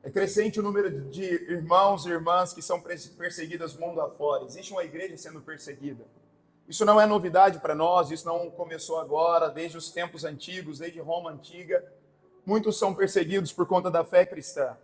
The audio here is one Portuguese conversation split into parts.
É crescente o número de irmãos e irmãs que são perseguidas mundo afora. Existe uma igreja sendo perseguida. Isso não é novidade para nós, isso não começou agora, desde os tempos antigos, desde Roma antiga. Muitos são perseguidos por conta da fé cristã.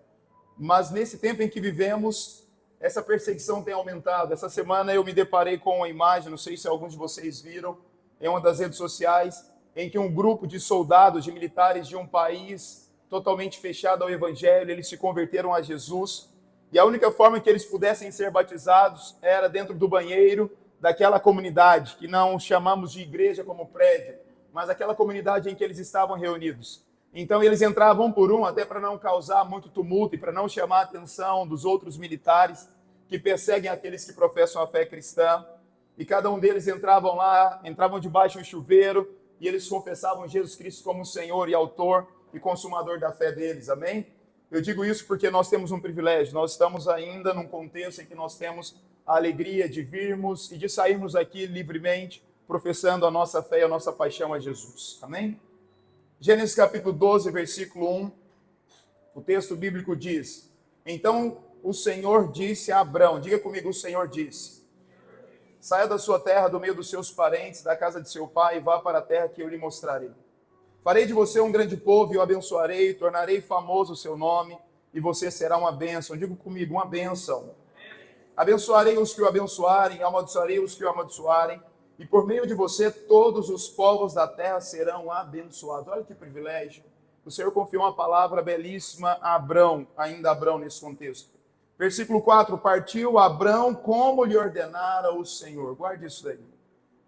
Mas nesse tempo em que vivemos, essa perseguição tem aumentado. Essa semana eu me deparei com uma imagem, não sei se alguns de vocês viram, em uma das redes sociais, em que um grupo de soldados, de militares de um país totalmente fechado ao evangelho, eles se converteram a Jesus, e a única forma que eles pudessem ser batizados era dentro do banheiro daquela comunidade, que não chamamos de igreja como prédio, mas aquela comunidade em que eles estavam reunidos. Então eles entravam por um, até para não causar muito tumulto e para não chamar a atenção dos outros militares que perseguem aqueles que professam a fé cristã. E cada um deles entravam lá, entravam debaixo do chuveiro, e eles confessavam Jesus Cristo como Senhor e autor e consumador da fé deles, amém? Eu digo isso porque nós temos um privilégio, nós estamos ainda num contexto em que nós temos a alegria de virmos e de sairmos aqui livremente, professando a nossa fé e a nossa paixão a Jesus, amém? Gênesis capítulo 12, versículo 1, o texto bíblico diz: Então o Senhor disse a Abrão, diga comigo, o Senhor disse: Saia da sua terra, do meio dos seus parentes, da casa de seu pai, e vá para a terra que eu lhe mostrarei. Farei de você um grande povo e o abençoarei, tornarei famoso o seu nome, e você será uma bênção. Diga comigo, uma bênção. Abençoarei os que o abençoarem, amaldiçoarei os que o amaldiçoarem, e por meio de você todos os povos da terra serão abençoados. Olha que privilégio. O Senhor confiou uma palavra belíssima a Abrão, ainda Abrão nesse contexto. Versículo 4, partiu Abrão como lhe ordenara o Senhor. Guarde isso daí.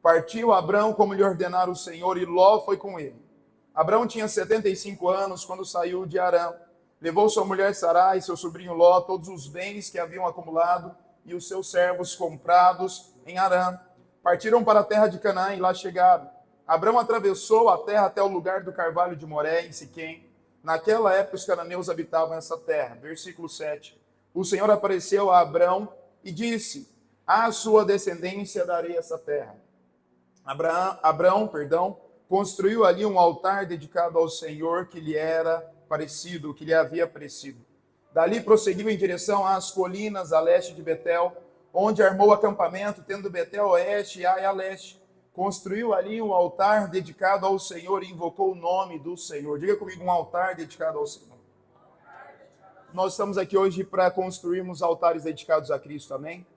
Partiu Abrão como lhe ordenara o Senhor, e Ló foi com ele. Abrão tinha 75 anos quando saiu de Harã. Levou sua mulher Sarai e seu sobrinho Ló, todos os bens que haviam acumulado, e os seus servos comprados em Harã. Partiram para a terra de Canaã e lá chegaram. Abrão atravessou a terra até o lugar do carvalho de Moré, em Siquém. Naquela época os cananeus habitavam essa terra. Versículo 7. O Senhor apareceu a Abrão e disse: à sua descendência darei essa terra. Abrão, construiu ali um altar dedicado ao Senhor que lhe era parecido, que lhe havia parecido. Dali prosseguiu em direção às colinas a leste de Betel, onde armou acampamento, tendo Betel a oeste e Ai a leste. Construiu ali um altar dedicado ao Senhor e invocou o nome do Senhor. Diga comigo, um altar dedicado ao Senhor. Nós estamos aqui hoje para construirmos altares dedicados a Cristo, amém?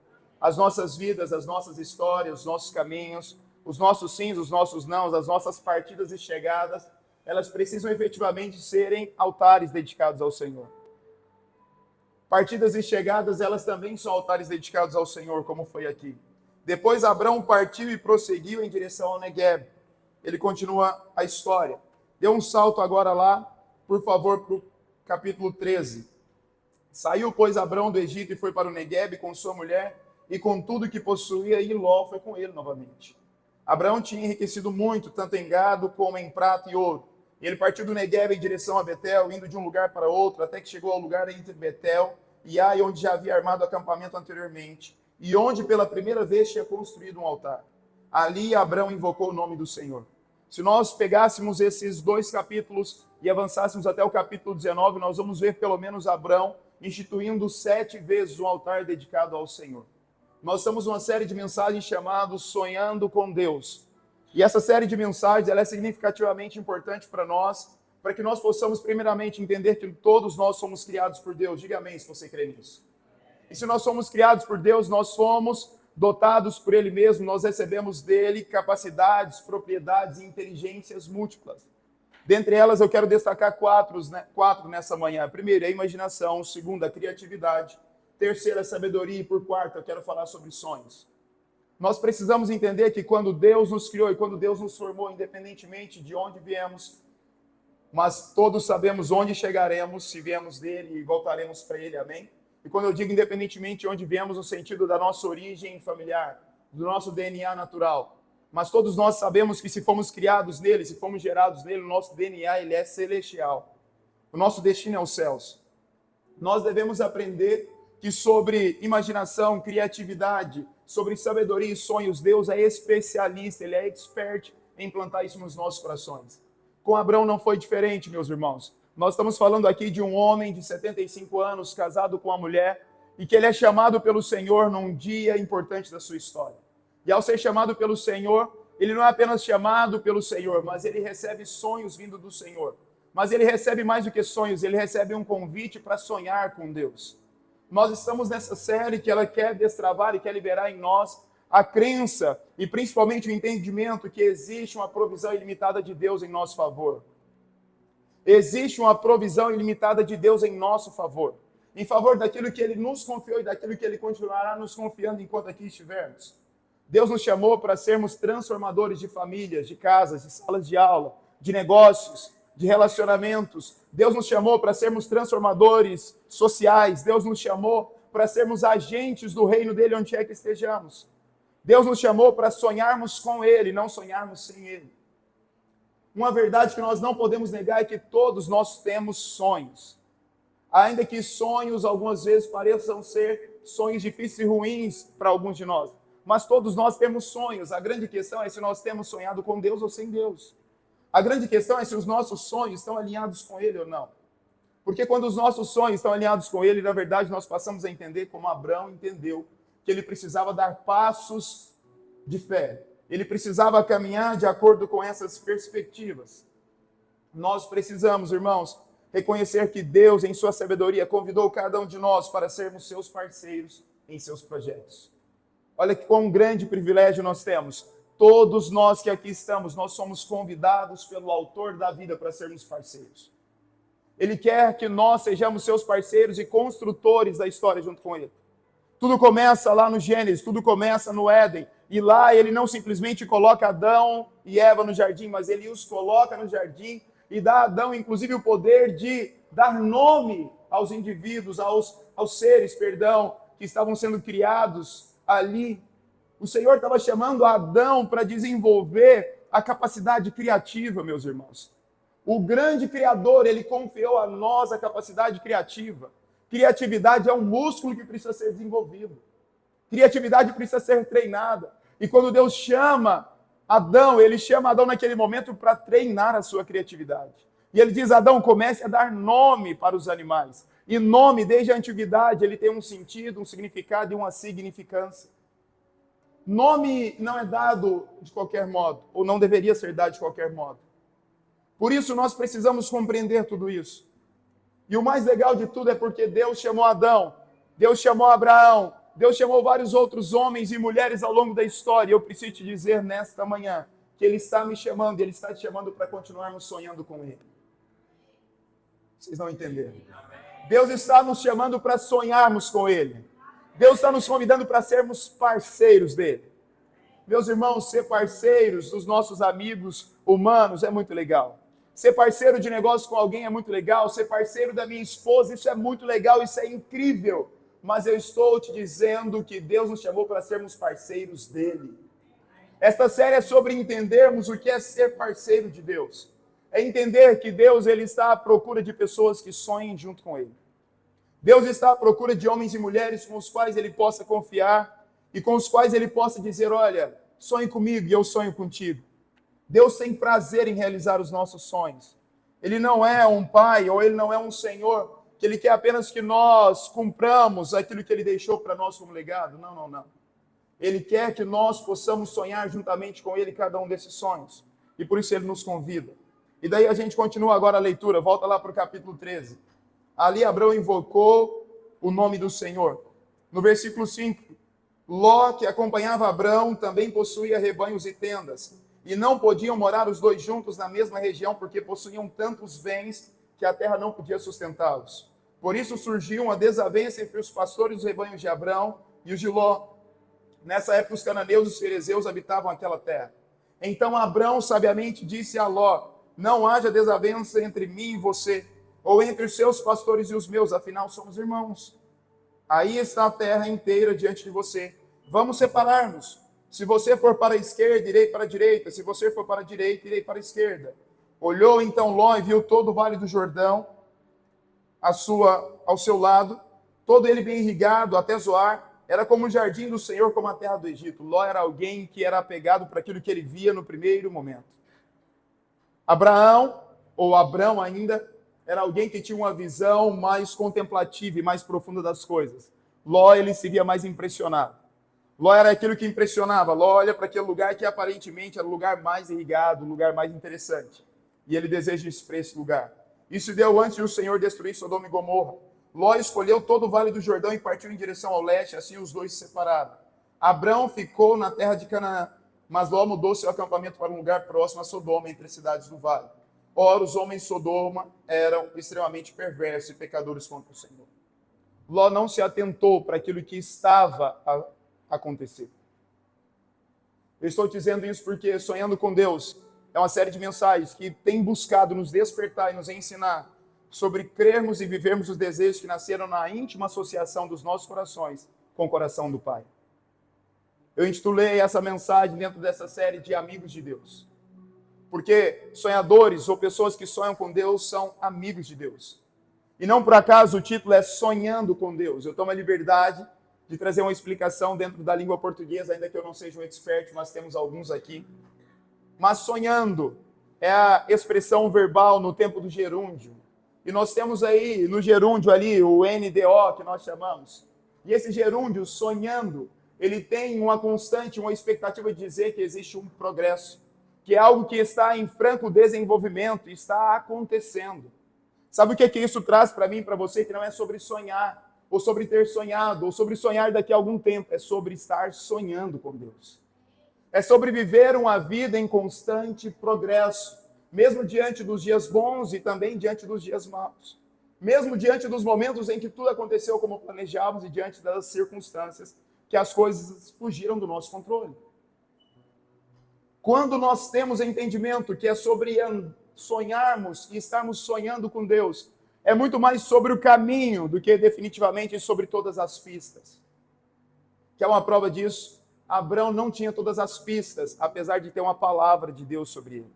As nossas vidas, as nossas histórias, os nossos caminhos, os nossos sims, os nossos nãos, as nossas partidas e chegadas, elas precisam efetivamente serem altares dedicados ao Senhor. Partidas e chegadas, elas também são altares dedicados ao Senhor, como foi aqui. Depois Abrão partiu e prosseguiu em direção ao Negueb. Ele continua a história. Deu um salto agora lá, por favor, para o capítulo 13. Saiu, pois, Abrão do Egito e foi para o Negueb com sua mulher e com tudo que possuía, e Ló foi com ele novamente. Abraão tinha enriquecido muito, tanto em gado como em prata e ouro. Ele partiu do Negueb em direção a Betel, indo de um lugar para outro, até que chegou ao lugar entre Betel e Ai, onde já havia armado acampamento anteriormente, e onde pela primeira vez tinha construído um altar. Ali Abrão invocou o nome do Senhor. Se nós pegássemos esses dois capítulos e avançássemos até o capítulo 19, nós vamos ver pelo menos Abrão instituindo 7 vezes um altar dedicado ao Senhor. Nós estamos numa série de mensagens chamadas Sonhando com Deus. E essa série de mensagens ela é significativamente importante para nós, para que nós possamos primeiramente entender que todos nós somos criados por Deus. Diga amém se você crê nisso. E se nós somos criados por Deus, nós somos dotados por Ele mesmo, nós recebemos dele capacidades, propriedades e inteligências múltiplas. Dentre elas eu quero destacar quatro nessa manhã. A primeira é a imaginação, a segunda a criatividade, terceira a sabedoria e por quarto eu quero falar sobre sonhos. Nós precisamos entender que quando Deus nos criou e quando Deus nos formou, independentemente de onde viemos, mas todos sabemos onde chegaremos se viemos dele e voltaremos para ele, amém? E quando eu digo independentemente de onde viemos, no sentido da nossa origem familiar, do nosso DNA natural, mas todos nós sabemos que se fomos criados nele, se fomos gerados nele, o nosso DNA ele é celestial. O nosso destino é os céus. Nós devemos aprender que sobre imaginação, criatividade, sobre sabedoria e sonhos, Deus é especialista, ele é expert em implantar isso nos nossos corações. Com Abrão não foi diferente, meus irmãos. Nós estamos falando aqui de um homem de 75 anos, casado com uma mulher, e que ele é chamado pelo Senhor num dia importante da sua história. E ao ser chamado pelo Senhor, ele não é apenas chamado pelo Senhor, mas ele recebe sonhos vindo do Senhor. Mas ele recebe mais do que sonhos, ele recebe um convite para sonhar com Deus. Nós estamos nessa série que ela quer destravar e quer liberar em nós a crença e principalmente o entendimento que existe uma provisão ilimitada de Deus em nosso favor. Existe uma provisão ilimitada de Deus em nosso favor. Em favor daquilo que Ele nos confiou e daquilo que Ele continuará nos confiando enquanto aqui estivermos. Deus nos chamou para sermos transformadores de famílias, de casas, de salas de aula, de negócios, de relacionamentos. Deus nos chamou para sermos transformadores sociais. Deus nos chamou para sermos agentes do reino dele onde é que estejamos. Deus nos chamou para sonharmos com Ele, não sonharmos sem Ele. Uma verdade que nós não podemos negar é que todos nós temos sonhos. Ainda que sonhos algumas vezes pareçam ser sonhos difíceis e ruins para alguns de nós. Mas todos nós temos sonhos. A grande questão é se nós temos sonhado com Deus ou sem Deus. A grande questão é se os nossos sonhos estão alinhados com Ele ou não. Porque quando os nossos sonhos estão alinhados com Ele, na verdade nós passamos a entender como Abraão entendeu que ele precisava dar passos de fé. Ele precisava caminhar de acordo com essas perspectivas. Nós precisamos, irmãos, reconhecer que Deus, em sua sabedoria, convidou cada um de nós para sermos seus parceiros em seus projetos. Olha que quão grande privilégio nós temos. Todos nós que aqui estamos, nós somos convidados pelo autor da vida para sermos parceiros. Ele quer que nós sejamos seus parceiros e construtores da história junto com Ele. Tudo começa lá no Gênesis, tudo começa no Éden. E lá ele não simplesmente coloca Adão e Eva no jardim, mas ele os coloca no jardim e dá a Adão, inclusive, o poder de dar nome aos indivíduos, aos seres, que estavam sendo criados ali. O Senhor estava chamando Adão para desenvolver a capacidade criativa, meus irmãos. O grande Criador, ele confiou a nós a capacidade criativa. Criatividade é um músculo que precisa ser desenvolvido. Criatividade precisa ser treinada. E quando Deus chama Adão, ele chama Adão naquele momento para treinar a sua criatividade. E ele diz, Adão, comece a dar nome para os animais. E nome, desde a antiguidade, ele tem um sentido, um significado e uma significância. Nome não é dado de qualquer modo, ou não deveria ser dado de qualquer modo. Por isso, nós precisamos compreender tudo isso. E o mais legal de tudo é porque Deus chamou Adão, Deus chamou Abraão, Deus chamou vários outros homens e mulheres ao longo da história. E eu preciso te dizer nesta manhã que Ele está me chamando, Ele está te chamando para continuarmos sonhando com Ele. Vocês não entenderam? Deus está nos chamando para sonharmos com Ele. Deus está nos convidando para sermos parceiros dEle. Meus irmãos, ser parceiros dos nossos amigos humanos é muito legal. Ser parceiro de negócio com alguém é muito legal. Ser parceiro da minha esposa, isso é muito legal, isso é incrível. Mas eu estou te dizendo que Deus nos chamou para sermos parceiros dele. Esta série é sobre entendermos o que é ser parceiro de Deus. É entender que Deus, ele está à procura de pessoas que sonhem junto com ele. Deus está à procura de homens e mulheres com os quais ele possa confiar e com os quais ele possa dizer, olha, sonhe comigo e eu sonho contigo. Deus tem prazer em realizar os nossos sonhos. Ele não é um pai ou ele não é um senhor que ele quer apenas que nós cumpramos aquilo que ele deixou para nós como legado. Não, não, não. Ele quer que nós possamos sonhar juntamente com ele cada um desses sonhos. E por isso ele nos convida. E daí a gente continua agora a leitura. Volta lá para o capítulo 13. Ali Abraão invocou o nome do Senhor. No versículo 5, Ló, que acompanhava Abraão, também possuía rebanhos e tendas. E não podiam morar os dois juntos na mesma região, porque possuíam tantos bens que a terra não podia sustentá-los. Por isso surgiu uma desavença entre os pastores dos rebanhos de Abraão e os de Ló. Nessa época, os cananeus e os ferezeus habitavam aquela terra. Então Abraão sabiamente disse a Ló, não haja desavença entre mim e você, ou entre os seus pastores e os meus, afinal somos irmãos. Aí está a terra inteira diante de você. Vamos separar-nos. Se você for para a esquerda, irei para a direita. Se você for para a direita, irei para a esquerda. Olhou então Ló e viu todo o vale do Jordão ao seu lado, todo ele bem irrigado até Zoar. Era como o jardim do Senhor, como a terra do Egito. Ló era alguém que era apegado para aquilo que ele via no primeiro momento. Abraão, ou Abrão ainda, era alguém que tinha uma visão mais contemplativa e mais profunda das coisas. Ló, ele se via mais impressionado. Ló era aquilo que impressionava. Ló olha para aquele lugar que aparentemente era o lugar mais irrigado, o lugar mais interessante. E ele deseja isso para esse lugar. Isso deu antes de o Senhor destruir Sodoma e Gomorra. Ló escolheu todo o Vale do Jordão e partiu em direção ao leste, assim os dois se separaram. Abrão ficou na terra de Canaã, mas Ló mudou seu acampamento para um lugar próximo a Sodoma, entre as cidades do vale. Ora, os homens de Sodoma eram extremamente perversos e pecadores contra o Senhor. Ló não se atentou para aquilo que estava a acontecer. Eu estou dizendo isso porque Sonhando com Deus é uma série de mensagens que tem buscado nos despertar e nos ensinar sobre crermos e vivermos os desejos que nasceram na íntima associação dos nossos corações com o coração do Pai. Eu intitulei essa mensagem dentro dessa série de Amigos de Deus. Porque sonhadores ou pessoas que sonham com Deus são amigos de Deus. E não por acaso o título é Sonhando com Deus. Eu tomo a liberdade de trazer uma explicação dentro da língua portuguesa, ainda que eu não seja um expert, mas temos alguns aqui. Mas sonhando é a expressão verbal no tempo do gerúndio. E nós temos aí no gerúndio ali o NDO, que nós chamamos. E esse gerúndio, sonhando, ele tem uma constante, uma expectativa de dizer que existe um progresso, que é algo que está em franco desenvolvimento, está acontecendo. Sabe o que é que isso traz para mim e para você? Que não é sobre sonhar, ou sobre ter sonhado, ou sobre sonhar daqui a algum tempo. É sobre estar sonhando com Deus. É sobre viver uma vida em constante progresso, mesmo diante dos dias bons e também diante dos dias maus. Mesmo diante dos momentos em que tudo aconteceu como planejávamos e diante das circunstâncias que as coisas fugiram do nosso controle. Quando nós temos entendimento que é sobre sonharmos e estarmos sonhando com Deus, é muito mais sobre o caminho do que definitivamente sobre todas as pistas. Que é uma prova disso, Abrão não tinha todas as pistas, apesar de ter uma palavra de Deus sobre ele.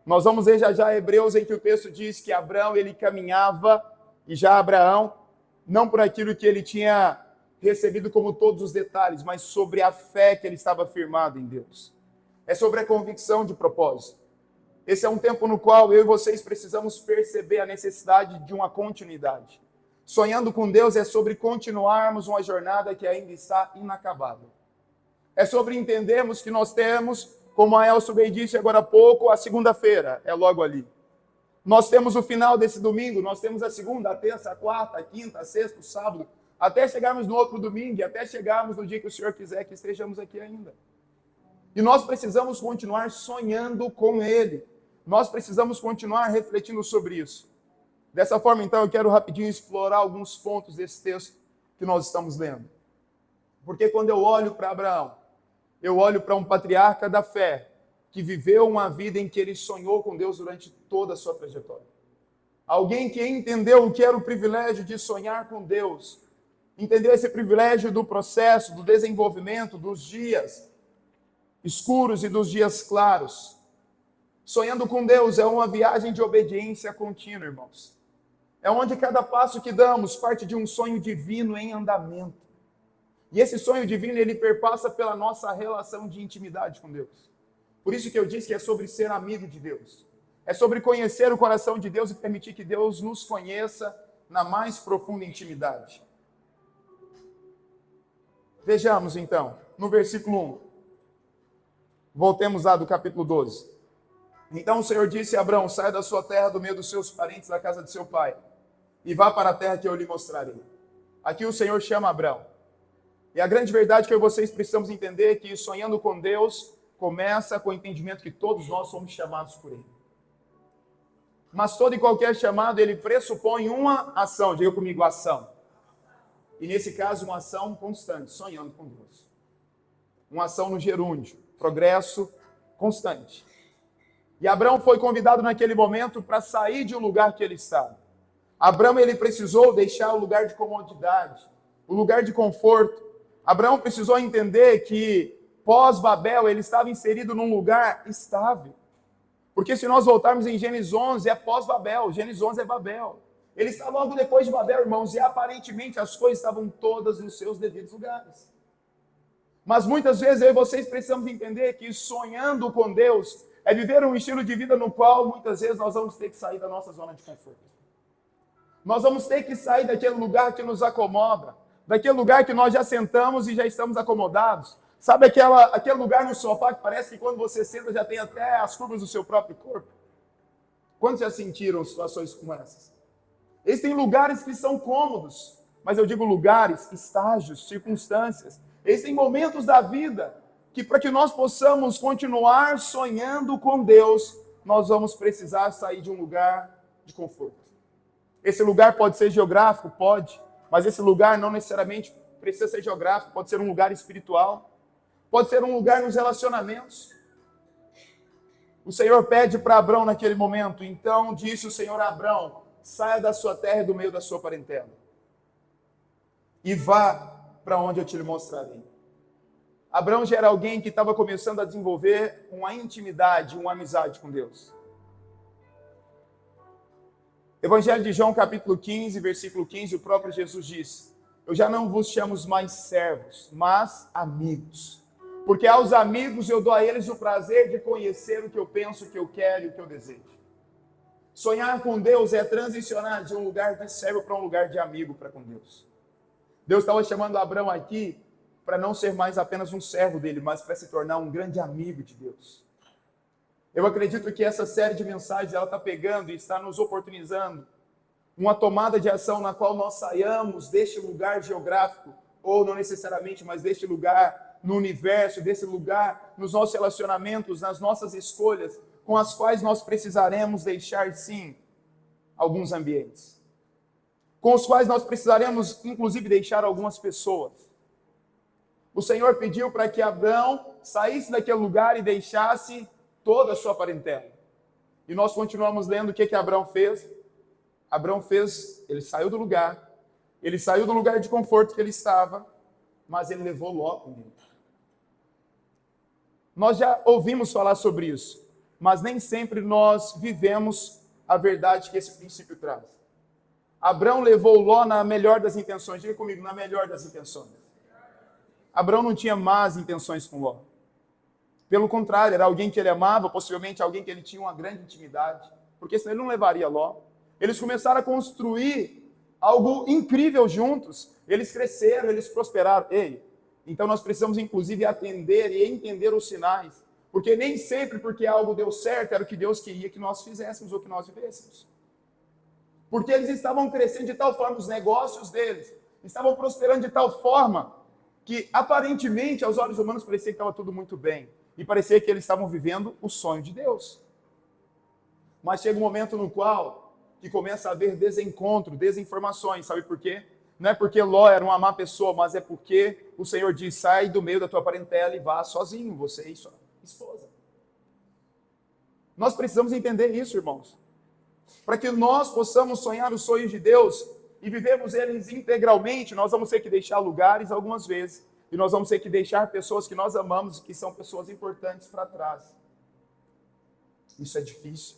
Nós vamos ver já Hebreus, em que o texto diz que Abrão, ele caminhava, e já Abraão, não por aquilo que ele tinha recebido como todos os detalhes, mas sobre a fé que ele estava firmado em Deus. É sobre a convicção de propósito. Esse é um tempo no qual eu e vocês precisamos perceber a necessidade de uma continuidade. Sonhando com Deus é sobre continuarmos uma jornada que ainda está inacabada. É sobre entendermos que nós temos, como a Elcio bem disse agora há pouco, a segunda-feira é logo ali. Nós temos o final desse domingo, nós temos a segunda, a terça, a quarta, a quinta, a sexta, o sábado, até chegarmos no outro domingo, até chegarmos no dia que o Senhor quiser que estejamos aqui ainda. E nós precisamos continuar sonhando com Ele. Nós precisamos continuar refletindo sobre isso. Dessa forma, então, eu quero rapidinho explorar alguns pontos desse texto que nós estamos lendo. Porque quando eu olho para Abraão, eu olho para um patriarca da fé, que viveu uma vida em que ele sonhou com Deus durante toda a sua trajetória. Alguém que entendeu o que era o privilégio de sonhar com Deus, entendeu esse privilégio do processo, do desenvolvimento, dos dias escuros e dos dias claros. Sonhando com Deus é uma viagem de obediência contínua, irmãos. É onde cada passo que damos parte de um sonho divino em andamento. E esse sonho divino, ele perpassa pela nossa relação de intimidade com Deus. Por isso que eu disse que é sobre ser amigo de Deus. É sobre conhecer o coração de Deus e permitir que Deus nos conheça na mais profunda intimidade. Vejamos, então, no versículo 1. Voltemos lá do capítulo 12. Então o Senhor disse a Abrão: saia da sua terra, do meio dos seus parentes, da casa de seu pai, e vá para a terra que eu lhe mostrarei. Aqui o Senhor chama Abrão. E a grande verdade que eu e vocês precisamos entender é que sonhando com Deus começa com o entendimento que todos nós somos chamados por Ele. Mas todo e qualquer chamado, ele pressupõe uma ação. Diga comigo, ação. E nesse caso, uma ação constante, sonhando com Deus. Uma ação no gerúndio, progresso constante. E Abrão foi convidado naquele momento para sair de um lugar que ele estava. Abrão, ele precisou deixar o lugar de comodidade, o lugar de conforto. Abraão precisou entender que pós-Babel ele estava inserido num lugar estável. Porque se nós voltarmos em Gênesis 11, é pós-Babel, Gênesis 11 é Babel. Ele está logo depois de Babel, irmãos, e aparentemente as coisas estavam todas nos seus devidos lugares. Mas muitas vezes eu e vocês precisamos entender que sonhando com Deus É viver um estilo de vida no qual muitas vezes nós vamos ter que sair da nossa zona de conforto. Nós vamos ter que sair daquele lugar que nos acomoda, daquele lugar que nós já sentamos e já estamos acomodados. Sabe aquele lugar no sofá que parece que quando você senta já tem até as curvas do seu próprio corpo? Quantos já sentiram situações como essas? Existem lugares que são cômodos, mas eu digo lugares, estágios, circunstâncias. Existem momentos da vida que para que nós possamos continuar sonhando com Deus, nós vamos precisar sair de um lugar de conforto. Esse lugar pode ser geográfico? Pode, mas esse lugar não necessariamente precisa ser geográfico, pode ser um lugar espiritual, pode ser um lugar nos relacionamentos. O Senhor pede para Abrão naquele momento, então disse o Senhor a Abrão, saia da sua terra e do meio da sua parentela, e vá para onde eu te mostrarei. Abrão já era alguém que estava começando a desenvolver uma intimidade, uma amizade com Deus. Evangelho de João, capítulo 15, versículo 15, o próprio Jesus diz, eu já não vos chamo mais servos, mas amigos. Porque aos amigos eu dou a eles o prazer de conhecer o que eu penso, o que eu quero e o que eu desejo. Sonhar com Deus é transicionar de um lugar de servo para um lugar de amigo para com Deus. Deus estava chamando Abrão aqui para não ser mais apenas um servo dele, mas para se tornar um grande amigo de Deus. Eu acredito que essa série de mensagens ela está pegando e está nos oportunizando uma tomada de ação na qual nós saiamos deste lugar geográfico, ou não necessariamente, mas deste lugar no universo, desse lugar nos nossos relacionamentos, nas nossas escolhas, com as quais nós precisaremos deixar, sim, alguns ambientes. Com os quais nós precisaremos, inclusive, deixar algumas pessoas. O Senhor pediu para que Abrão saísse daquele lugar e deixasse toda a sua parentela. E nós continuamos lendo o que Abrão fez. Abrão fez, ele saiu do lugar de conforto que ele estava, mas ele levou Ló com ele. Nós já ouvimos falar sobre isso, mas nem sempre nós vivemos a verdade que esse princípio traz. Abrão levou Ló na melhor das intenções. Diga comigo, na melhor das intenções. Abrão não tinha más intenções com Ló. Pelo contrário, era alguém que ele amava, possivelmente alguém que ele tinha uma grande intimidade, porque senão ele não levaria Ló. Eles começaram a construir algo incrível juntos. Eles cresceram, eles prosperaram. Então nós precisamos, inclusive, atender e entender os sinais, porque nem sempre porque algo deu certo era o que Deus queria que nós fizéssemos ou que nós vivêssemos. Porque eles estavam crescendo de tal forma, os negócios deles estavam prosperando de tal forma que, aparentemente, aos olhos humanos, parecia que estava tudo muito bem. E parecia que eles estavam vivendo o sonho de Deus. Mas chega um momento no qual que começa a haver desencontro, desinformações. Sabe por quê? Não é porque Ló era uma má pessoa, mas é porque o Senhor diz, sai do meio da tua parentela e vá sozinho, você e sua esposa. Nós precisamos entender isso, irmãos. Para que nós possamos sonhar os sonhos de Deus e vivermos eles integralmente, nós vamos ter que deixar lugares algumas vezes, e nós vamos ter que deixar pessoas que nós amamos e que são pessoas importantes para trás. Isso é difícil.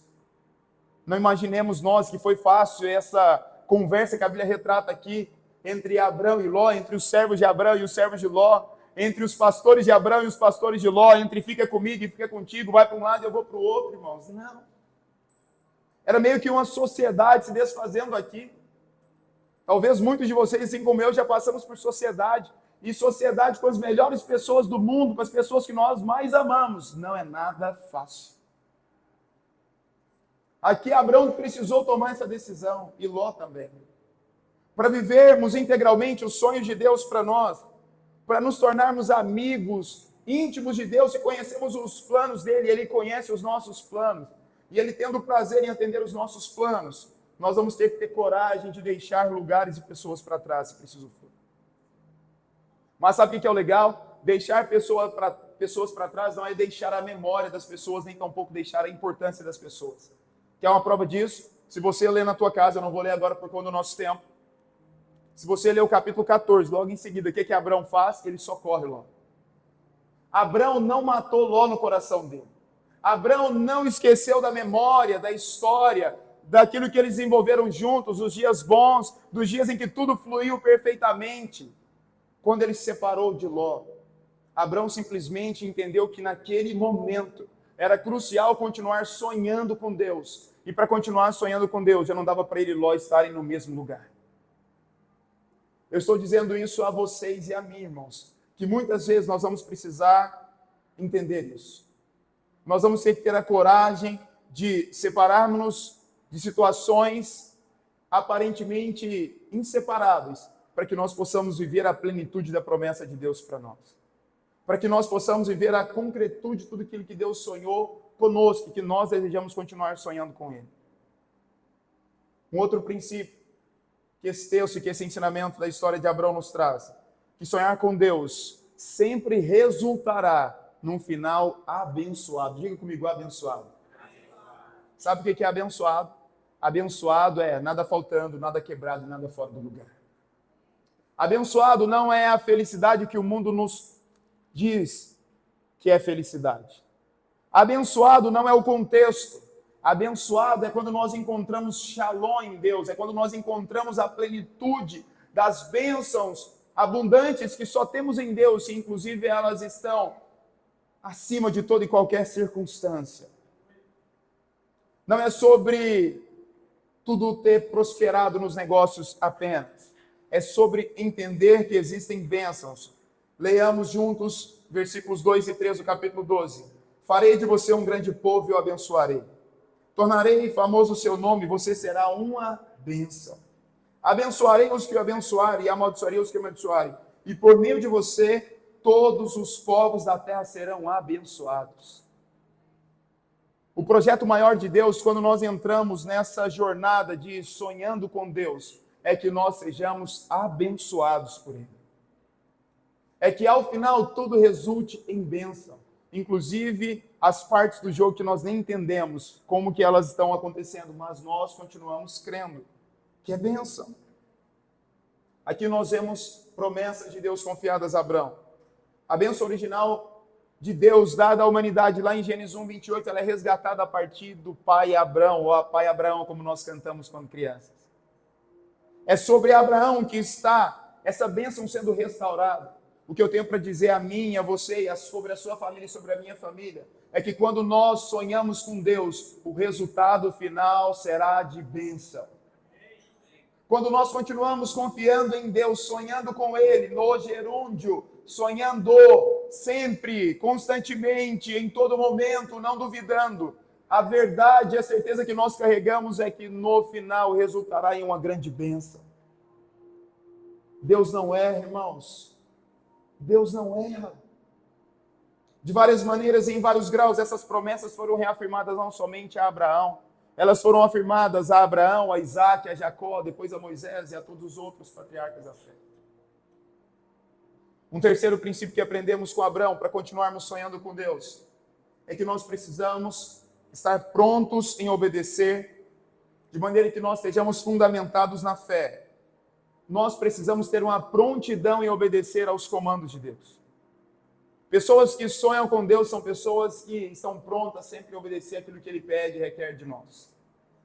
Não imaginemos nós que foi fácil essa conversa que a Bíblia retrata aqui entre Abrão e Ló, entre os servos de Abrão e os servos de Ló, entre os pastores de Abrão e os pastores de Ló, entre fica comigo e fica contigo, vai para um lado e eu vou para o outro, irmãos. Não. Era meio que uma sociedade se desfazendo aqui. Talvez muitos de vocês, assim como eu, já passamos por sociedade. E sociedade com as melhores pessoas do mundo, com as pessoas que nós mais amamos. Não é nada fácil. Aqui Abrão precisou tomar essa decisão, e Ló também. Para vivermos integralmente os sonhos de Deus para nós, para nos tornarmos amigos íntimos de Deus e conhecemos os planos dele, ele conhece os nossos planos. E ele tendo prazer em atender os nossos planos, nós vamos ter que ter coragem de deixar lugares e pessoas para trás, se preciso for. Mas sabe o que é o legal? Deixar pessoas para trás não é deixar a memória das pessoas, nem tampouco deixar a importância das pessoas. Quer uma prova disso? Se você ler na tua casa, eu não vou ler agora por conta do nosso tempo. Se você ler o capítulo 14, logo em seguida, o que Abrão faz? Ele socorre Ló. Abrão não matou Ló no coração dele. Abrão não esqueceu da memória, da história, daquilo que eles desenvolveram juntos, os dias bons, dos dias em que tudo fluiu perfeitamente. Quando ele se separou de Ló, Abrão simplesmente entendeu que naquele momento Era crucial continuar sonhando com Deus. E para continuar sonhando com Deus, já não dava para ele e Ló estarem no mesmo lugar. Eu estou dizendo isso a vocês e a mim, irmãos, que muitas vezes nós vamos precisar entender isso. Nós vamos ter que ter a coragem de separarmos de situações aparentemente inseparáveis, para que nós possamos viver a plenitude da promessa de Deus para nós. Para que nós possamos viver a concretude de tudo aquilo que Deus sonhou conosco, e que nós desejamos continuar sonhando com Ele. Um outro princípio que esse texto e que esse ensinamento da história de Abraão nos traz, que sonhar com Deus sempre resultará num final abençoado. Diga comigo, abençoado. Sabe o que é abençoado? Abençoado é nada faltando, nada quebrado, nada fora do lugar. Abençoado não é a felicidade que o mundo nos diz que é felicidade. Abençoado não é o contexto. Abençoado é quando nós encontramos shalom em Deus, é quando nós encontramos a plenitude das bênçãos abundantes que só temos em Deus, e inclusive elas estão acima de toda e qualquer circunstância. Não é sobre tudo ter prosperado nos negócios apenas. É sobre entender que existem bênçãos. Leiamos juntos versículos 2 e 3 do capítulo 12. Farei de você um grande povo e o abençoarei. Tornarei famoso o seu nome, você será uma bênção. Abençoarei os que o abençoarem e amaldiçoarei os que o amaldiçoarem. E por meio de você, todos os povos da terra serão abençoados. O projeto maior de Deus, quando nós entramos nessa jornada de sonhando com Deus, é que nós sejamos abençoados por Ele. É que ao final tudo resulte em bênção. Inclusive as partes do jogo que nós nem entendemos como que elas estão acontecendo, mas nós continuamos crendo que é bênção. Aqui nós vemos promessas de Deus confiadas a Abraão. A bênção original de Deus dada à humanidade lá em Gênesis 1:28, ela é resgatada a partir do pai Abraão, ou a pai Abraão, como nós cantamos quando crianças. É sobre Abraão que está essa bênção sendo restaurada. O que eu tenho para dizer a mim, a você, sobre a sua família e sobre a minha família, é que quando nós sonhamos com Deus, o resultado final será de bênção. Quando nós continuamos confiando em Deus, sonhando com Ele, no gerúndio, sonhando sempre, constantemente, em todo momento, não duvidando, a verdade e a certeza que nós carregamos é que no final resultará em uma grande bênção. Deus não erra, irmãos. Deus não erra. De várias maneiras e em vários graus, essas promessas foram reafirmadas não somente a Abraão, elas foram afirmadas a Abraão, a Isaac, a Jacó, depois a Moisés e a todos os outros patriarcas da fé. Um terceiro princípio que aprendemos com Abraão para continuarmos sonhando com Deus é que nós precisamos estar prontos em obedecer, de maneira que nós estejamos fundamentados na fé. Nós precisamos ter uma prontidão em obedecer aos comandos de Deus. Pessoas que sonham com Deus são pessoas que estão prontas sempre a obedecer aquilo que Ele pede e requer de nós.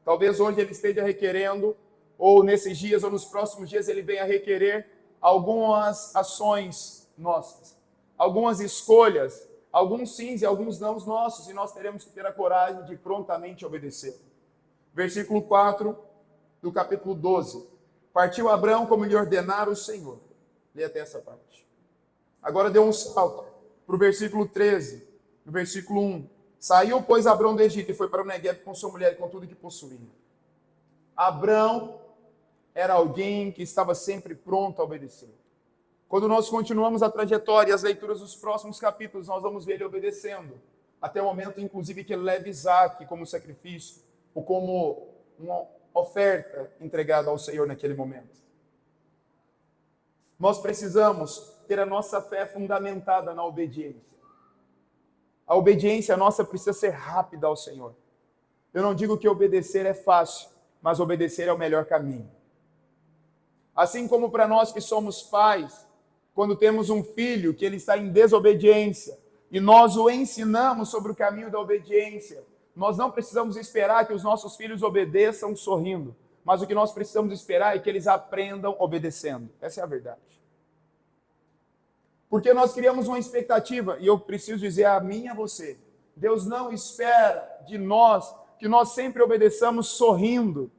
Talvez hoje Ele esteja requerendo, ou nesses dias ou nos próximos dias Ele venha requerer algumas ações nossas, algumas escolhas, alguns sims e alguns nãos nossos, e nós teremos que ter a coragem de prontamente obedecer. Versículo 4 do capítulo 12. Partiu Abraão como lhe ordenara o Senhor. Lê até essa parte. Agora deu um salto para o versículo 13, no versículo 1. Saiu, pois, Abraão do Egito e foi para o Negueb com sua mulher e com tudo que possuía. Abraão era alguém que estava sempre pronto a obedecer. Quando nós continuamos a trajetória e as leituras dos próximos capítulos, nós vamos ver ele obedecendo, até o momento, inclusive, que ele leva Isaac como sacrifício, ou como uma oferta entregada ao Senhor naquele momento. Nós precisamos ter a nossa fé fundamentada na obediência. A obediência nossa precisa ser rápida ao Senhor. Eu não digo que obedecer é fácil, mas obedecer é o melhor caminho. Assim como para nós que somos pais, quando temos um filho que ele está em desobediência e nós o ensinamos sobre o caminho da obediência, nós não precisamos esperar que os nossos filhos obedeçam sorrindo, mas o que nós precisamos esperar é que eles aprendam obedecendo. Essa é a verdade. Porque nós criamos uma expectativa, e eu preciso dizer a mim e a você, Deus não espera de nós que nós sempre obedeçamos sorrindo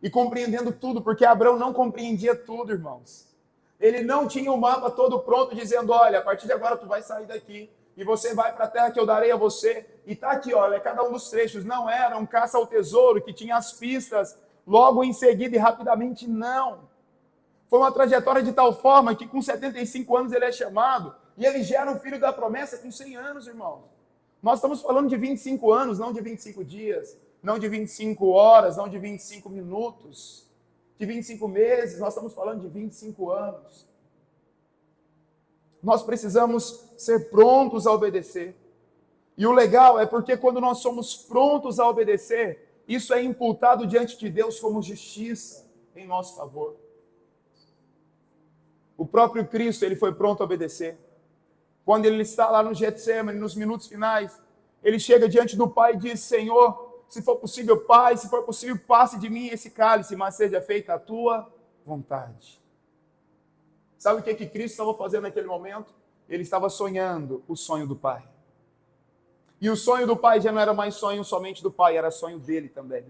e compreendendo tudo, porque Abraão não compreendia tudo, irmãos. Ele não tinha o mapa todo pronto, dizendo, olha, a partir de agora tu vai sair daqui e você vai para a terra que eu darei a você. E tá aqui, olha, cada um dos trechos. Não era um caça ao tesouro que tinha as pistas logo em seguida e rapidamente, não. Foi uma trajetória de tal forma que com 75 anos ele é chamado e ele gera um filho da promessa com 100 anos, irmãos. Nós estamos falando de 25 anos, não de 25 dias, não de 25 horas, não de 25 minutos, de 25 meses, nós estamos falando de 25 anos. Nós precisamos ser prontos a obedecer. E o legal é porque quando nós somos prontos a obedecer, isso é imputado diante de Deus como justiça em nosso favor. O próprio Cristo, ele foi pronto a obedecer. Quando ele está lá no Getsemane, nos minutos finais, ele chega diante do Pai e diz, Senhor, se for possível, Pai, se for possível, passe de mim esse cálice, mas seja feita a tua vontade. Sabe o que Cristo estava fazendo naquele momento? Ele estava sonhando o sonho do Pai. E o sonho do Pai já não era mais sonho somente do Pai, era sonho dele também.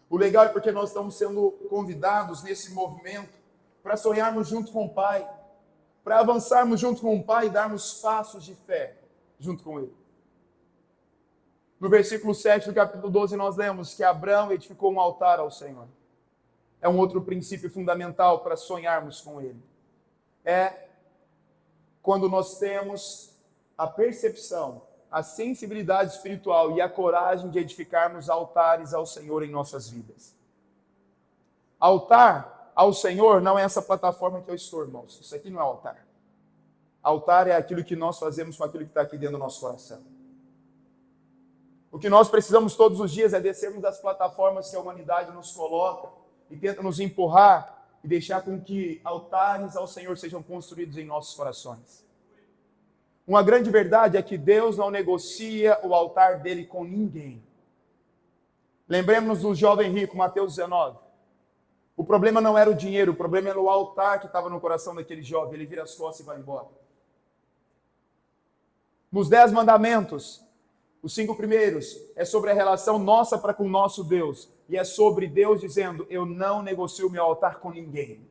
O legal é porque nós estamos sendo convidados nesse movimento para sonharmos junto com o Pai, para avançarmos junto com o Pai e darmos passos de fé junto com Ele. No versículo 7 do capítulo 12 nós lemos que Abraão edificou um altar ao Senhor. É um outro princípio fundamental para sonharmos com Ele. É quando nós temos a percepção, a sensibilidade espiritual e a coragem de edificarmos altares ao Senhor em nossas vidas. Altar ao Senhor não é essa plataforma que eu estou, irmãos. Isso aqui não é altar. Altar é aquilo que nós fazemos com aquilo que está aqui dentro do nosso coração. O que nós precisamos todos os dias é descermos das plataformas que a humanidade nos coloca e tenta nos empurrar e deixar com que altares ao Senhor sejam construídos em nossos corações. Uma grande verdade é que Deus não negocia o altar dele com ninguém. Lembremos-nos do jovem rico, Mateus 19. O problema não era o dinheiro, o problema era o altar que estava no coração daquele jovem. Ele vira as costas e vai embora. Nos 10 mandamentos, os 5 primeiros é sobre a relação nossa para com o nosso Deus. E é sobre Deus dizendo, eu não negocio o meu altar com ninguém.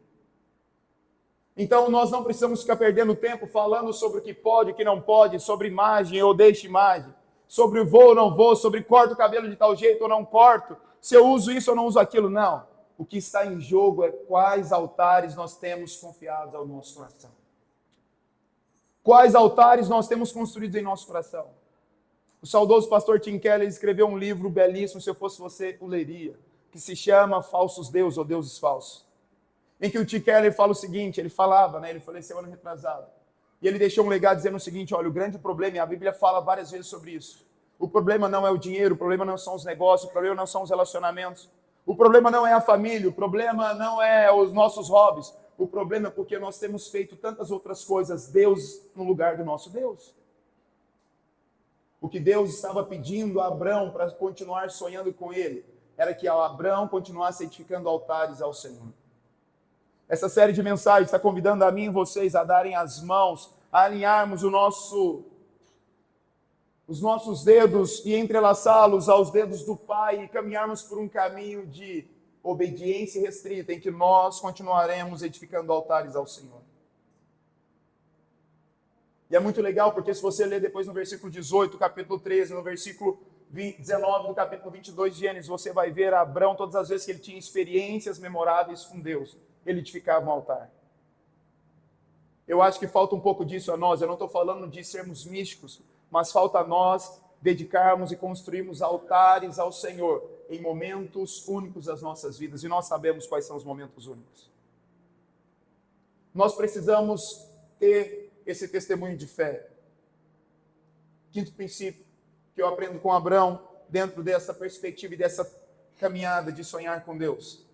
Então nós não precisamos ficar perdendo tempo falando sobre o que pode, o que não pode, sobre imagem ou deixa imagem, sobre vou ou não vou, sobre corto o cabelo de tal jeito ou não corto, se eu uso isso ou não uso aquilo, não. O que está em jogo é quais altares nós temos confiados ao nosso coração. Quais altares nós temos construídos em nosso coração. O saudoso pastor Tim Keller escreveu um livro belíssimo, se eu fosse você, o leria, que se chama Falsos Deuses ou Deuses Falsos. Em que o Tim Keller fala o seguinte, ele falava, ele faleceu ano retrasado, e ele deixou um legado dizendo o seguinte, olha, o grande problema, e a Bíblia fala várias vezes sobre isso, o problema não é o dinheiro, o problema não são os negócios, o problema não são os relacionamentos, o problema não é a família, o problema não é os nossos hobbies, o problema é porque nós temos feito tantas outras coisas, Deus no lugar do nosso Deus. O que Deus estava pedindo a Abraão para continuar sonhando com ele, era que Abraão continuasse edificando altares ao Senhor. Essa série de mensagens está convidando a mim e vocês a darem as mãos, a alinharmos os nossos dedos e entrelaçá-los aos dedos do Pai e caminharmos por um caminho de obediência restrita em que nós continuaremos edificando altares ao Senhor. E é muito legal porque se você ler depois no versículo 18 do capítulo 13, no versículo 19 do capítulo 22 de Gênesis, você vai ver Abraão todas as vezes que ele tinha experiências memoráveis com Deus. Ele edificava um altar. Eu acho que falta um pouco disso a nós. Eu não estou falando de sermos místicos, mas falta a nós dedicarmos e construirmos altares ao Senhor em momentos únicos das nossas vidas. E nós sabemos quais são os momentos únicos. Nós precisamos ter esse testemunho de fé. Quinto princípio que eu aprendo com Abraão, dentro dessa perspectiva e dessa caminhada de sonhar com Deus,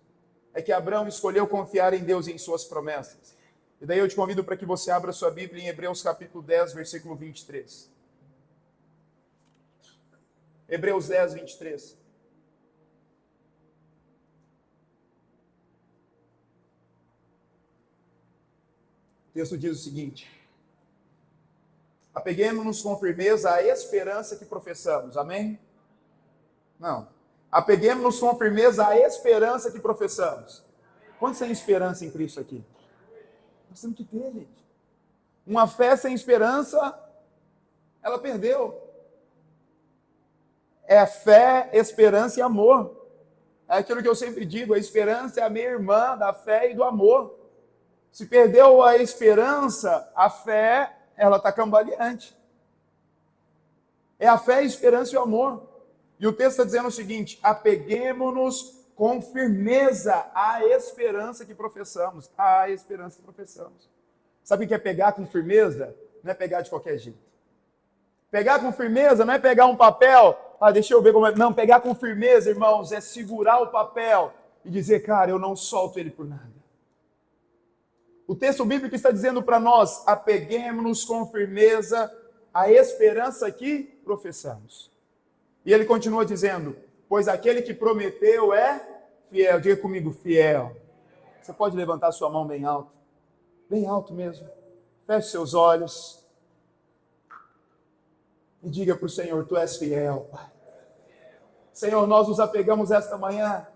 é que Abraão escolheu confiar em Deus e em suas promessas. E daí eu te convido para que você abra sua Bíblia em Hebreus capítulo 10, versículo 23. Hebreus 10, 23. O texto diz o seguinte: Apeguemos-nos com firmeza à esperança que professamos. Amém? Não. Apeguemos-nos com firmeza à esperança que professamos. Quantos têm esperança em Cristo aqui? Nós temos que ter, gente. Uma fé sem esperança, ela perdeu. É fé, esperança e amor. É aquilo que eu sempre digo, a esperança é a minha irmã da fé e do amor. Se perdeu a esperança, a fé, ela está cambaleante. É a fé, a esperança e o amor. E o texto está dizendo o seguinte: apeguemo-nos com firmeza à esperança que professamos. À esperança que professamos. Sabe o que é pegar com firmeza? Não é pegar de qualquer jeito. Pegar com firmeza não é pegar um papel, deixa eu ver como é. Não, pegar com firmeza, irmãos, é segurar o papel e dizer, cara, eu não solto ele por nada. O texto bíblico está dizendo para nós, apeguemos-nos com firmeza à esperança que professamos. E ele continua dizendo, pois aquele que prometeu é fiel. Diga comigo, fiel. Você pode levantar sua mão bem alto mesmo. Feche seus olhos e diga para o Senhor, tu és fiel, Pai. Senhor, nós nos apegamos esta manhã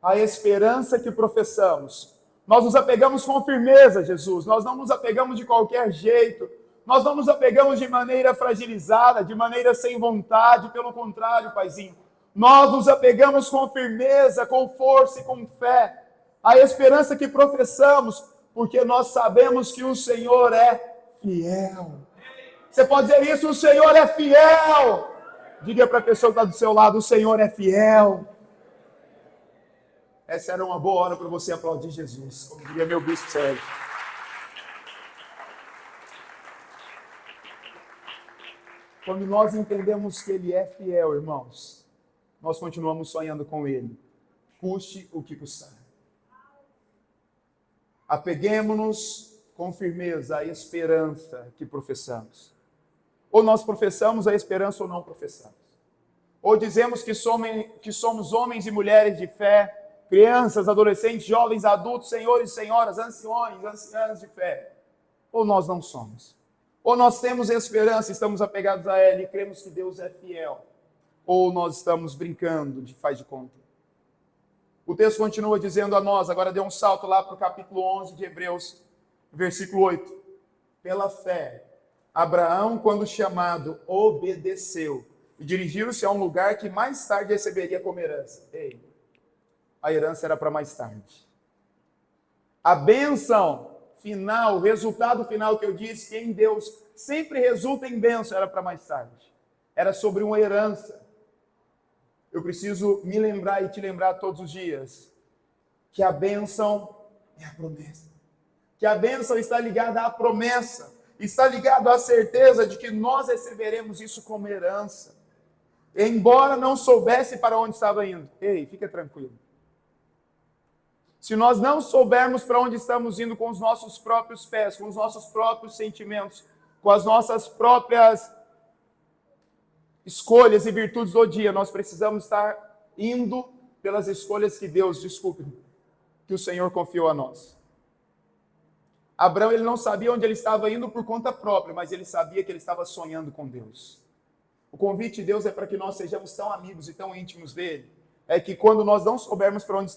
à esperança que professamos. Nós nos apegamos com firmeza, Jesus. Nós não nos apegamos de qualquer jeito. Nós não nos apegamos de maneira fragilizada, de maneira sem vontade. Pelo contrário, Paizinho. Nós nos apegamos com firmeza, com força e com fé. À esperança que professamos, porque nós sabemos que o Senhor é fiel. Você pode dizer isso, o Senhor é fiel. Diga para a pessoa que está do seu lado, o Senhor é fiel. Essa era uma boa hora para você aplaudir Jesus, como diria meu bispo Sérgio. Quando nós entendemos que Ele é fiel, irmãos, nós continuamos sonhando com Ele, custe o que custar. Apeguemo-nos com firmeza à esperança que professamos. Ou nós professamos a esperança ou não professamos. Ou dizemos que somos homens e mulheres de fé, crianças, adolescentes, jovens, adultos, senhores e senhoras, anciões, anciãs de fé. Ou nós não somos. Ou nós temos esperança, estamos apegados a ela e cremos que Deus é fiel. Ou nós estamos brincando de faz de conta. O texto continua dizendo a nós, agora deu um salto lá para o capítulo 11 de Hebreus, versículo 8. Pela fé, Abraão, quando chamado, obedeceu e dirigiu-se a um lugar que mais tarde receberia como herança. Ei, a herança era para mais tarde. A bênção final, o resultado final que eu disse, que em Deus sempre resulta em bênção, era para mais tarde. Era sobre uma herança. Eu preciso me lembrar e te lembrar todos os dias que a bênção é a promessa. Que a bênção está ligada à promessa. Está ligado à certeza de que nós receberemos isso como herança. Embora não soubesse para onde estava indo. Ei, fica tranquilo. Se nós não soubermos para onde estamos indo com os nossos próprios pés, com os nossos próprios sentimentos, com as nossas próprias escolhas e virtudes do dia, nós precisamos estar indo pelas escolhas que Deus, que o Senhor confiou a nós. Abraão, ele não sabia onde ele estava indo por conta própria, mas ele sabia que ele estava sonhando com Deus. O convite de Deus é para que nós sejamos tão amigos e tão íntimos dele, é que quando nós não soubermos para onde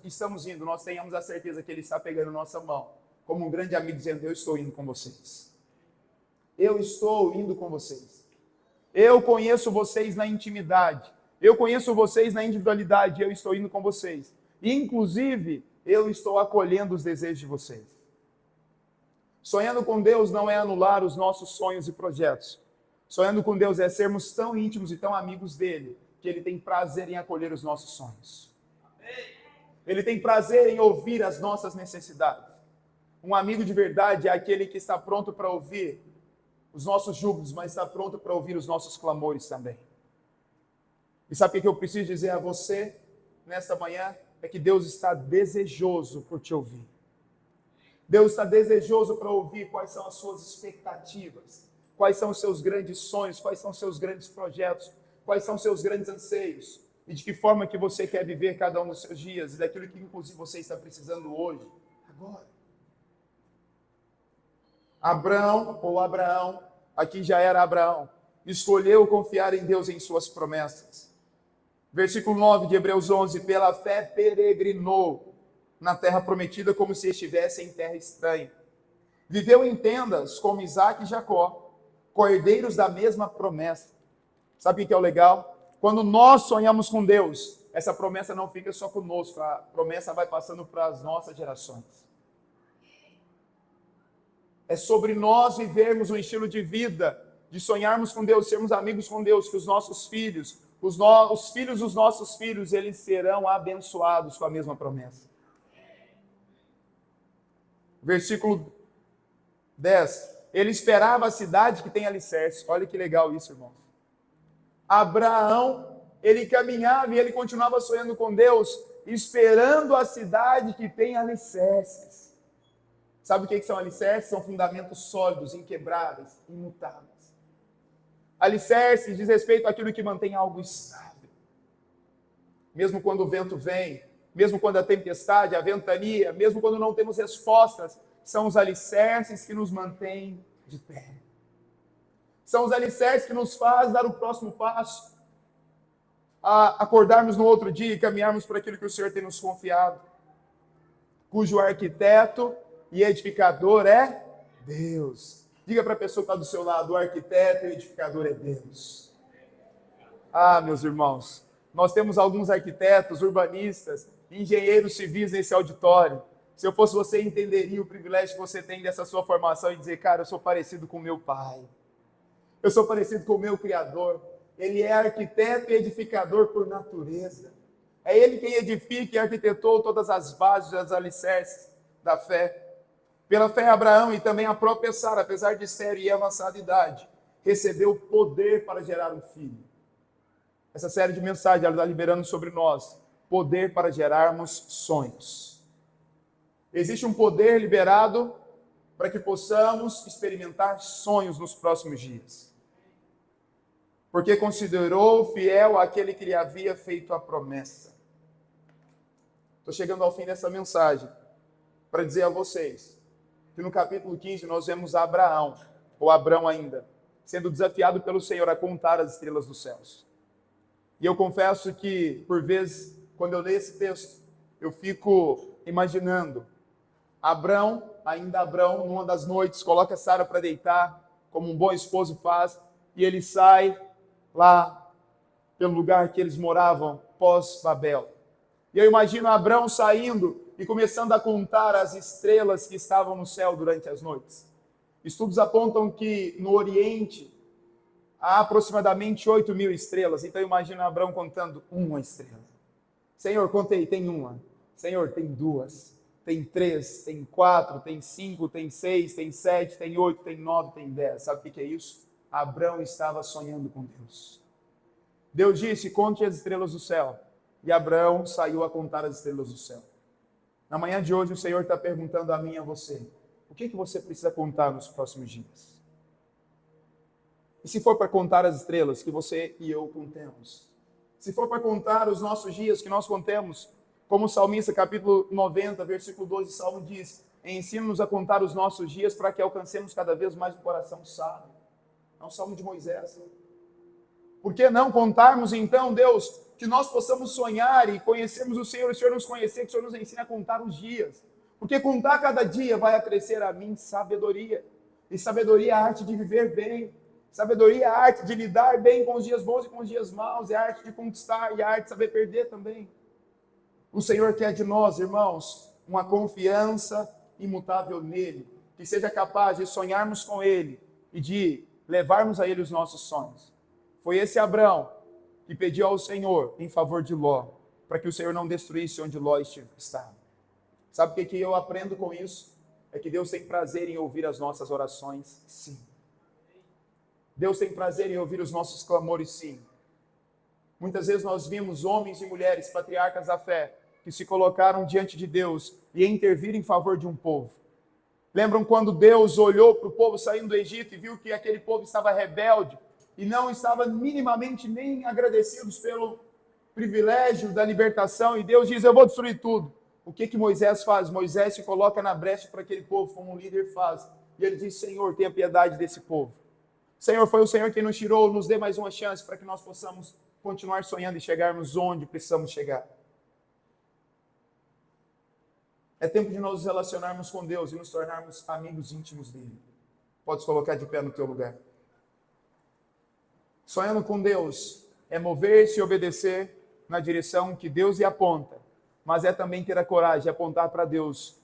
estamos indo, nós tenhamos a certeza que ele está pegando nossa mão, como um grande amigo dizendo, eu estou indo com vocês. Eu estou indo com vocês. Eu conheço vocês na intimidade. Eu conheço vocês na individualidade. Eu estou indo com vocês. E, inclusive, eu estou acolhendo os desejos de vocês. Sonhando com Deus não é anular os nossos sonhos e projetos. Sonhando com Deus é sermos tão íntimos e tão amigos dele, que ele tem prazer em acolher os nossos sonhos. Ele tem prazer em ouvir as nossas necessidades. Um amigo de verdade é aquele que está pronto para ouvir os nossos júbilos, mas está pronto para ouvir os nossos clamores também. E sabe o que eu preciso dizer a você nesta manhã? É que Deus está desejoso por te ouvir. Deus está desejoso para ouvir quais são as suas expectativas, quais são os seus grandes sonhos, quais são os seus grandes projetos, quais são os seus grandes anseios, e de que forma que você quer viver cada um dos seus dias, e daquilo que inclusive você está precisando hoje, agora. Abraão, aqui já era Abraão, escolheu confiar em Deus, em suas promessas. Versículo 9 de Hebreus 11, pela fé peregrinou na terra prometida como se estivesse em terra estranha. Viveu em tendas como Isaac e Jacó, cordeiros da mesma promessa. Sabe o que é o legal? Quando nós sonhamos com Deus, essa promessa não fica só conosco, a promessa vai passando para as nossas gerações. É sobre nós vivermos um estilo de vida, de sonharmos com Deus, sermos amigos com Deus, que os nossos filhos, os filhos dos nossos filhos, eles serão abençoados com a mesma promessa. Versículo 10. Ele esperava a cidade que tem alicerce. Olha que legal isso, irmãos. Abraão, ele caminhava e ele continuava sonhando com Deus, esperando a cidade que tem alicerces. Sabe o que são alicerces? São fundamentos sólidos, inquebráveis, imutáveis. Alicerces diz respeito àquilo que mantém algo estável. Mesmo quando o vento vem, mesmo quando a tempestade, a ventania, mesmo quando não temos respostas, são os alicerces que nos mantêm de pé. São os alicerces que nos fazem dar o próximo passo, a acordarmos no outro dia e caminharmos por aquilo que o Senhor tem nos confiado, cujo arquiteto e edificador é Deus. Diga para a pessoa que está do seu lado, o arquiteto e edificador é Deus. Ah, meus irmãos, nós temos alguns arquitetos, urbanistas, engenheiros civis nesse auditório. Se eu fosse você, entenderia o privilégio que você tem dessa sua formação e dizer, cara, eu sou parecido com meu pai. Eu sou parecido com o meu Criador. Ele é arquiteto e edificador por natureza. É Ele quem edifica e arquitetou todas as bases e as alicerces da fé. Pela fé, Abraão e também a própria Sara, apesar de estéril e avançada idade, recebeu poder para gerar um filho. Essa série de mensagens ela está liberando sobre nós poder para gerarmos sonhos. Existe um poder liberado para que possamos experimentar sonhos nos próximos dias. Porque considerou fiel aquele que lhe havia feito a promessa. Estou chegando ao fim dessa mensagem para dizer a vocês que no capítulo 15 nós vemos Abraão, ou Abrão ainda, sendo desafiado pelo Senhor a contar as estrelas dos céus. E eu confesso que, por vezes, quando eu leio esse texto, eu fico imaginando Abrão, ainda Abrão, numa das noites, coloca Sara para deitar, como um bom esposo faz, e ele sai lá pelo lugar que eles moravam, pós-Babel. E eu imagino Abrão saindo e começando a contar as estrelas que estavam no céu durante as noites. Estudos apontam que no Oriente há aproximadamente 8.000 estrelas. Então eu imagino Abrão contando uma estrela. Senhor, contei, tem uma. Senhor, tem duas. Tem 3, tem 4, tem 5, tem 6, tem 7, tem 8, tem 9, tem 10. Sabe o que é isso? Abrão estava sonhando com Deus. Deus disse, conte as estrelas do céu. E Abrão saiu a contar as estrelas do céu. Na manhã de hoje o Senhor está perguntando a mim e a você, o que você precisa contar nos próximos dias? E se for para contar as estrelas que você e eu contemos? Se for para contar os nossos dias que nós contemos, como o salmista, capítulo 90, versículo 12, Salmo diz, ensina-nos a contar os nossos dias para que alcancemos cada vez mais um coração sábio. É um salmo de Moisés. Por que não contarmos então, Deus, que nós possamos sonhar e conhecermos o Senhor nos conhecer, que o Senhor nos ensine a contar os dias. Porque contar cada dia vai acrescer a mim sabedoria. E sabedoria é a arte de viver bem. Sabedoria é a arte de lidar bem com os dias bons e com os dias maus. É a arte de conquistar e a arte de saber perder também. O Senhor quer de nós, irmãos, uma confiança imutável nele. Que seja capaz de sonharmos com ele e de levarmos a ele os nossos sonhos. Foi esse Abrão que pediu ao Senhor em favor de Ló, para que o Senhor não destruísse onde Ló estava. Sabe o que eu aprendo com isso? É que Deus tem prazer em ouvir as nossas orações, sim. Deus tem prazer em ouvir os nossos clamores, sim. Muitas vezes nós vimos homens e mulheres, patriarcas da fé, que se colocaram diante de Deus e interviram em favor de um povo. Lembram quando Deus olhou para o povo saindo do Egito e viu que aquele povo estava rebelde e não estava minimamente nem agradecidos pelo privilégio da libertação, e Deus diz, eu vou destruir tudo. O que Moisés faz? Moisés se coloca na brecha para aquele povo, como um líder faz. E ele diz, Senhor, tenha piedade desse povo. Senhor, foi o Senhor quem nos tirou, nos dê mais uma chance para que nós possamos continuar sonhando e chegarmos onde precisamos chegar. É tempo de nós nos relacionarmos com Deus e nos tornarmos amigos íntimos dele. Podes colocar de pé no teu lugar. Sonhando com Deus é mover-se e obedecer na direção que Deus lhe aponta, mas é também ter a coragem de apontar para Deus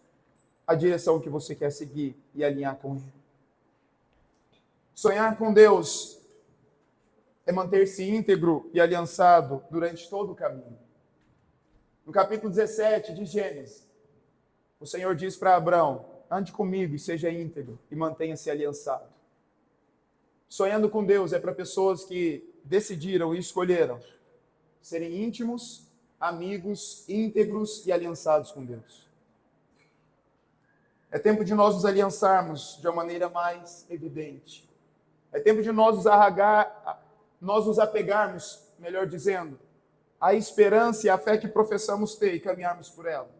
a direção que você quer seguir e alinhar com Ele. Sonhar com Deus é manter-se íntegro e aliançado durante todo o caminho. No capítulo 17 de Gênesis, o Senhor diz para Abraão: ande comigo e seja íntegro e mantenha-se aliançado. Sonhando com Deus é para pessoas que decidiram e escolheram serem íntimos, amigos, íntegros e aliançados com Deus. É tempo de nós nos aliançarmos de uma maneira mais evidente. É tempo de nós nos apegarmos, melhor dizendo, à esperança e à fé que professamos ter e caminharmos por ela.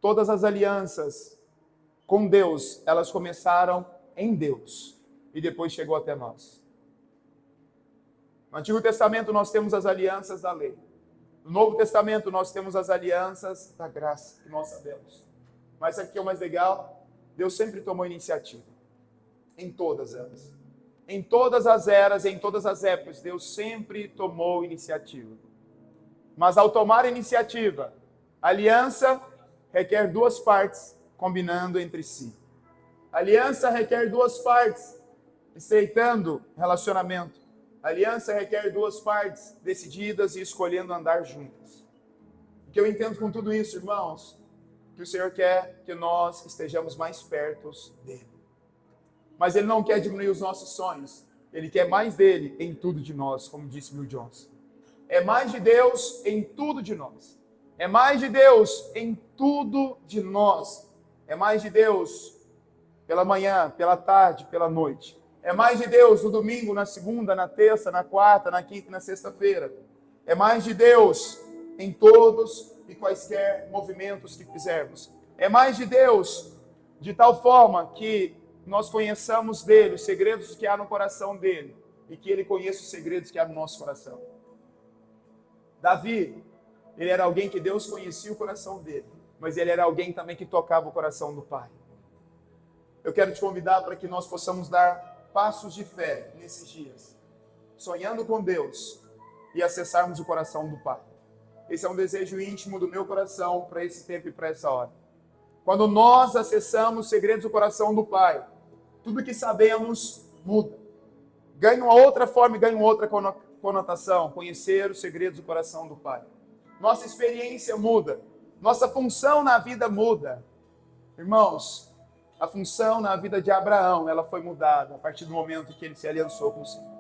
Todas as alianças com Deus, elas começaram em Deus e depois chegou até nós. No Antigo Testamento nós temos as alianças da lei. No Novo Testamento nós temos as alianças da graça, que nós sabemos. Mas sabe o que é o mais legal? Deus sempre tomou iniciativa. Em todas elas. Em todas as eras, em todas as épocas, Deus sempre tomou iniciativa. Mas ao tomar iniciativa, a aliança requer duas partes combinando entre si. A aliança requer duas partes estreitando relacionamento. A aliança requer duas partes decididas e escolhendo andar juntas. O que eu entendo com tudo isso, irmãos, que o Senhor quer que nós estejamos mais perto dele. Mas Ele não quer diminuir os nossos sonhos. Ele quer mais dele em tudo de nós, como disse Bill Johnson. É mais de Deus em tudo de nós. É mais de Deus em tudo de nós. É mais de Deus pela manhã, pela tarde, pela noite. É mais de Deus no domingo, na segunda, na terça, na quarta, na quinta e na sexta-feira. É mais de Deus em todos e quaisquer movimentos que fizermos. É mais de Deus de tal forma que nós conheçamos dele, os segredos que há no coração dele, e que ele conheça os segredos que há no nosso coração. Davi, ele era alguém que Deus conhecia o coração dele, mas ele era alguém também que tocava o coração do Pai. Eu quero te convidar para que nós possamos dar passos de fé nesses dias, sonhando com Deus e acessarmos o coração do Pai. Esse é um desejo íntimo do meu coração para esse tempo e para essa hora. Quando nós acessamos os segredos do coração do Pai, tudo que sabemos muda. Ganha uma outra forma e ganha uma outra conotação. Conhecer os segredos do coração do Pai. Nossa experiência muda. Nossa função na vida muda. Irmãos, a função na vida de Abraão, ela foi mudada a partir do momento que ele se aliançou com o Senhor.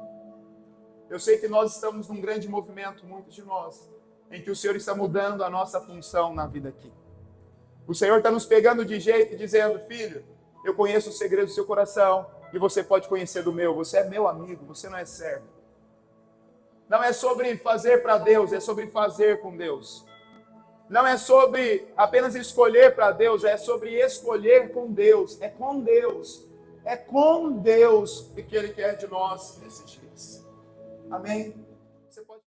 Eu sei que nós estamos num grande movimento, muitos de nós, em que o Senhor está mudando a nossa função na vida aqui. O Senhor está nos pegando de jeito e dizendo: filho, eu conheço os segredos do seu coração e você pode conhecer do meu. Você é meu amigo, você não é servo. Não é sobre fazer para Deus, é sobre fazer com Deus. Não é sobre apenas escolher para Deus, é sobre escolher com Deus. É com Deus. É com Deus que Ele quer de nós nesses dias. Amém? Você pode...